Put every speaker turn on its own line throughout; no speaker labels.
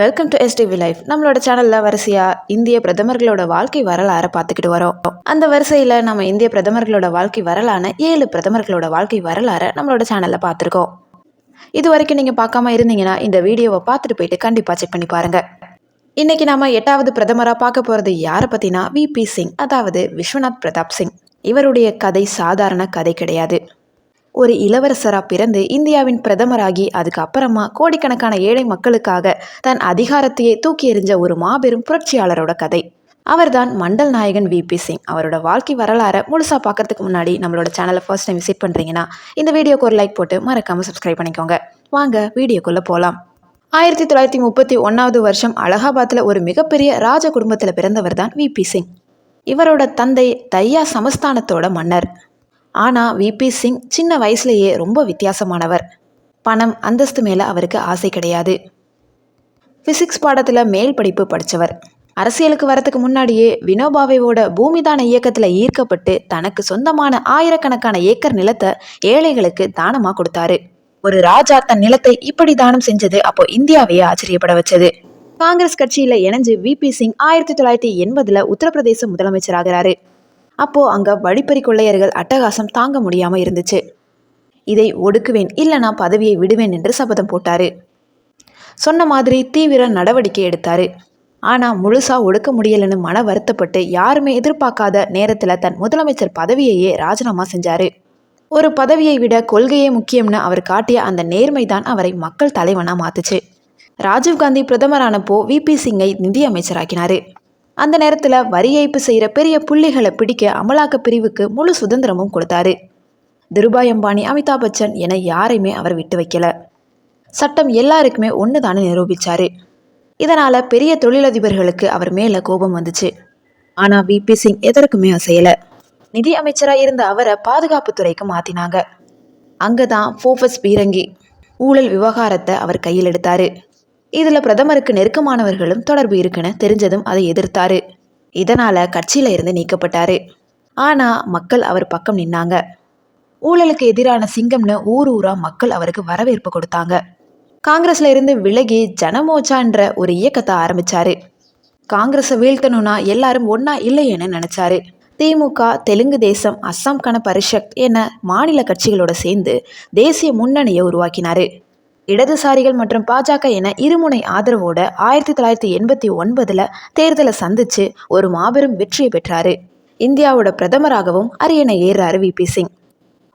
Welcome to STV life. நம்மளோட சேனலில் வரிசையாக இந்திய பிரதமர்களோட வாழ்க்கை வரலாறை பார்த்துக்கிட்டு வரோம். அந்த வரிசையில் நம்ம இந்திய பிரதமர்களோட வாழ்க்கை வரலான 7 பிரதமர்களோட வாழ்க்கை வரலாறை நம்மளோட சேனலில் பார்த்துருக்கோம். இது வரைக்கும் நீங்கள் பார்க்காம இருந்தீங்கன்னா இந்த வீடியோவை பார்த்துட்டு போயிட்டு கண்டிப்பாக செக் பண்ணி பாருங்கள். இன்றைக்கி நம்ம 8வது பிரதமராக பார்க்க போகிறது யாரை பற்றினா விபி சிங், அதாவது விஸ்வநாத் பிரதாப் சிங். இவருடைய கதை சாதாரண கதை கிடையாது. ஒரு இளவரசராக பிறந்து இந்தியாவின் பிரதமராகி அதுக்கப்புறமா கோடிக்கணக்கான ஏழை மக்களுக்காக தன் அதிகாரத்தையே தூக்கி எறிஞ்ச ஒரு மாபெரும் புரட்சியாளரோட கதை. அவர்தான் மண்டல் நாயகன் விபி சிங். அவரோட வாழ்க்கை வரலாறை முழுசாக பார்க்கறதுக்கு முன்னாடி நம்மளோட சேனலை ஃபர்ஸ்ட் டைம் விசிட் பண்ணுறீங்கன்னா இந்த வீடியோக்கு ஒரு லைக் போட்டு மறக்காமல் சப்ஸ்கிரைப் பண்ணிக்கோங்க. வாங்க வீடியோக்குள்ளே போகலாம். 1931 வருஷம் அலகாபாத்தில் ஒரு மிகப்பெரிய ராஜ குடும்பத்தில் பிறந்தவர் தான் விபி சிங். இவரோட தந்தை தையா சமஸ்தானத்தோட மன்னர். ஆனால் விபி சிங் சின்ன வயசுலேயே ரொம்ப வித்தியாசமானவர். பணம் அந்தஸ்து மேலே அவருக்கு ஆசை கிடையாது. ஃபிசிக்ஸ் பாடத்தில் மேல் படிப்பு படித்தவர். அரசியலுக்கு வரத்துக்கு முன்னாடியே வினோபாவேவோட பூமிதான இயக்கத்தில் ஈர்க்கப்பட்டு தனக்கு சொந்தமான ஆயிரக்கணக்கான ஏக்கர் நிலத்தை ஏழைகளுக்கு தானமாக கொடுத்தாரு. ஒரு ராஜா தன் நிலத்தை இப்படி தானம் செஞ்சது அப்போ இந்தியாவையே ஆச்சரியப்பட வச்சது. காங்கிரஸ் கட்சியில் இணைஞ்சு விபி சிங் 1980 உத்தரப்பிரதேச முதலமைச்சராகிறாரு. அப்போது அங்கே வழிப்பறி கொள்ளையர்கள் அட்டகாசம் தாங்க முடியாமல் இருந்துச்சு. இதை ஒடுக்குவேன், இல்லைனா பதவியை விடுவேன் என்று சபதம் போட்டார். சொன்ன மாதிரி தீவிர நடவடிக்கை எடுத்தார். ஆனால் முழுசாக ஒடுக்க முடியலைன்னு மன வருத்தப்பட்டு யாருமே எதிர்பார்க்காத நேரத்தில் தன் முதலமைச்சர் பதவியையே ராஜினாமா செஞ்சார். ஒரு பதவியை விட கொள்கையே முக்கியம்னு அவர் காட்டிய அந்த நேர்மை தான் அவரை மக்கள் தலைவனாக மாற்றுச்சு. ராஜீவ்காந்தி பிரதமரானப்போ விபி சிங்கை நிதி அமைச்சராக்கினார். அந்த நேரத்தில் வரி ஏய்ப்பு செய்கிற பெரிய புள்ளிகளை பிடிக்க அமலாக்க பிரிவுக்கு முழு சுதந்திரமும் கொடுத்தாரு. திருபாய் அம்பானி, அமிதாப் பச்சன் என யாரையுமே அவர் விட்டு வைக்கல. சட்டம் எல்லாருக்குமே ஒன்று தானே நிரூபித்தார். இதனால் பெரிய தொழிலதிபர்களுக்கு அவர் மேலே கோபம் வந்துச்சு. ஆனால் விபி சிங் எதற்குமே அசையலை. நிதி அமைச்சராக இருந்த அவரை பாதுகாப்புத்துறைக்கு மாற்றினாங்க. அங்கே தான் ஃபோபஸ் பீரங்கி ஊழல் விவகாரத்தை அவர் கையில் எடுத்தார். இதில் பிரதமருக்கு நெருக்கமானவர்களும் தொடர்பு இருக்குன்னு தெரிஞ்சதும் அதை எதிர்த்தாரு. இதனால் கட்சியில் இருந்து நீக்கப்பட்டார். ஆனால் மக்கள் அவர் பக்கம் நின்னாங்க. ஊழலுக்கு எதிரான சிங்கம்னு ஊராக மக்கள் அவருக்கு வரவேற்பு கொடுத்தாங்க. காங்கிரஸில் இருந்து விலகி ஜனமோர்ச்சான்ற ஒரு இயக்கத்தை ஆரம்பித்தார். காங்கிரஸை வீழ்த்தணும்னா எல்லாரும் ஒன்றா இல்லையேன்னு நினச்சாரு. திமுக, தெலுங்கு தேசம், அஸ்ஸாம் கன பரிஷத் என மாநில கட்சிகளோட சேர்ந்து தேசிய முன்னணியை உருவாக்கினார். இடதுசாரிகள் மற்றும் பாஜக என இருமுனை ஆதரவோட 1989 தேர்தலை சந்திச்சு ஒரு மாபெரும் வெற்றியை பெற்றாரு. இந்தியாவோட பிரதமராகவும் அரியணை ஏறாரு விபி சிங்.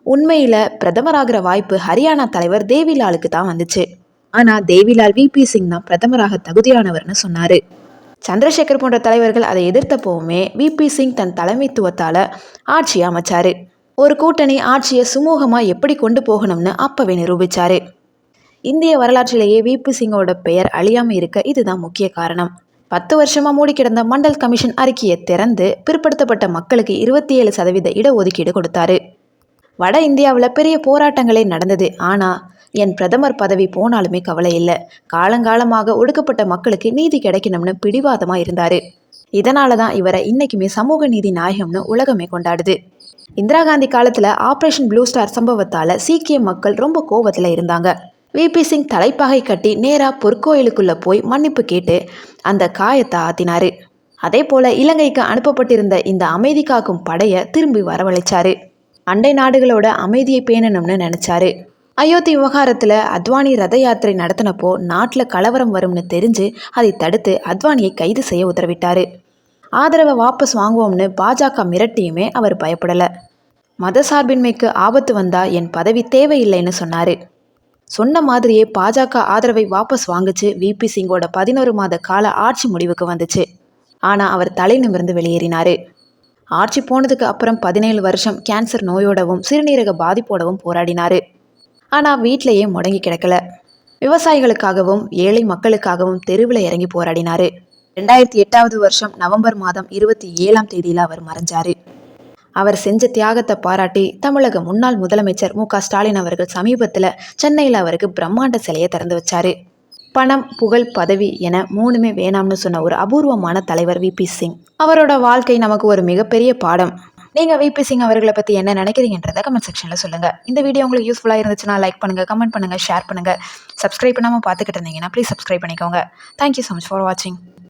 உண்மையில பிரதமராகிற வாய்ப்பு ஹரியானா தலைவர் தேவிலாலுக்கு தான் வந்துச்சு. ஆனா தேவிலால் விபி சிங் தான் பிரதமராக தகுதியானவர்னு சொன்னாரு. சந்திரசேகர் போன்ற தலைவர்கள் அதை எதிர்த்தப்போவுமே விபி சிங் தன் தலைமைத்துவத்தால ஆட்சியை அமைச்சாரு. ஒரு கூட்டணி ஆட்சியை சுமூகமா எப்படி கொண்டு போகணும்னு அப்பவே நிரூபிச்சாரு. இந்திய வரலாற்றிலேயே விபி சிங்கோட பெயர் அழியாமல் இருக்க இதுதான் முக்கிய காரணம். 10 வருஷமாக மூடி கிடந்த மண்டல் கமிஷன் அறிக்கையை திறந்து பிற்படுத்தப்பட்ட மக்களுக்கு 27% இடஒதுக்கீடு கொடுத்தாரு. வட இந்தியாவில் பெரிய போராட்டங்களே நடந்தது. ஆனால் என் பிரதமர் பதவி போனாலுமே கவலை இல்லை, காலங்காலமாக ஒடுக்கப்பட்ட மக்களுக்கு நீதி கிடைக்கணும்னு பிடிவாதமாக இருந்தார். இதனால தான் இவரை இன்னைக்குமே சமூக நீதி நாயகம்னு உலகமே கொண்டாடுது. இந்திரா காந்தி காலத்தில் ஆப்ரேஷன் ப்ளூ ஸ்டார் சம்பவத்தால் சீக்கிய மக்கள் ரொம்ப கோபத்தில் இருந்தாங்க. விபி சிங் தலைப்பாகை கட்டி நேராக பொற்கோயிலுக்குள்ளே போய் மன்னிப்பு கேட்டு அந்த காயத்தை ஆத்தினார். அதே போல் இலங்கைக்கு அனுப்பப்பட்டிருந்த இந்த அமைதி காக்கும் படையை திரும்பி வரவழைச்சாரு. அண்டை நாடுகளோட அமைதியை பேணணும்னு நினச்சாரு. அயோத்தி விவகாரத்தில் அத்வானி ரத யாத்திரை நடத்தினப்போ நாட்டில் கலவரம் வரும்னு தெரிஞ்சு அதை தடுத்து அத்வானியை கைது செய்ய உத்தரவிட்டார். ஆதரவை வாபஸ் வாங்குவோம்னு பாஜக மிரட்டியுமே அவர் பயப்படலை. மதசார்பின்மைக்கு ஆபத்து வந்தால் என் பதவி தேவையில்லைன்னு சொன்னார். சொன்ன மாதிரியே பாஜக ஆதரவை வாபஸ் வாங்குச்சு. விபி சிங்கோட 11 மாத கால ஆட்சி முடிவுக்கு வந்துச்சு. ஆனால் அவர் தலை நிமிர்ந்து வெளியேறினார். ஆட்சி போனதுக்கு அப்புறம் 17 வருஷம் கேன்சர் நோயோடவும் சிறுநீரக பாதிப்போடவும் போராடினார். ஆனால் வீட்டிலையே முடங்கி கிடக்கல. விவசாயிகளுக்காகவும் ஏழை மக்களுக்காகவும் தெருவில் இறங்கி போராடினார். 2008 வருஷம் நவம்பர் மாதம் 27 அவர் மறைஞ்சார். அவர் செஞ்ச தியாகத்தை பாராட்டி தமிழக முன்னாள் முதலமைச்சர் மு க ஸ்டாலின் அவர்கள் சமீபத்தில் சென்னையில் அவருக்கு பிரம்மாண்ட சிலையை திறந்து வச்சாரு. பணம், புகழ், பதவி என 3மே வேணாம்னு சொன்ன ஒரு அபூர்வமான தலைவர் விபி சிங். அவரோட வாழ்க்கை நமக்கு ஒரு மிகப்பெரிய பாடம். நீங்கள் விபி சிங் அவர்களை பற்றி என்ன நினைக்கிறீங்கன்றதை கமெண்ட் செக்ஷனில் சொல்லுங்கள். இந்த வீடியோ உங்களுக்கு யூஸ்ஃபுல்லாக இருந்துச்சுன்னா லைக் பண்ணுங்கள், கமெண்ட் பண்ணுங்கள், ஷேர் பண்ணுங்கள். சப்ஸ்கிரைப் பண்ணாமல் பார்த்துக்கிட்டு இருந்தீங்கன்னா ப்ளீஸ் சப்ஸ்கிரைப் பண்ணிக்கோங்க. தேங்க்யூ ஸோ மச் ஃபார் வாட்சிங்.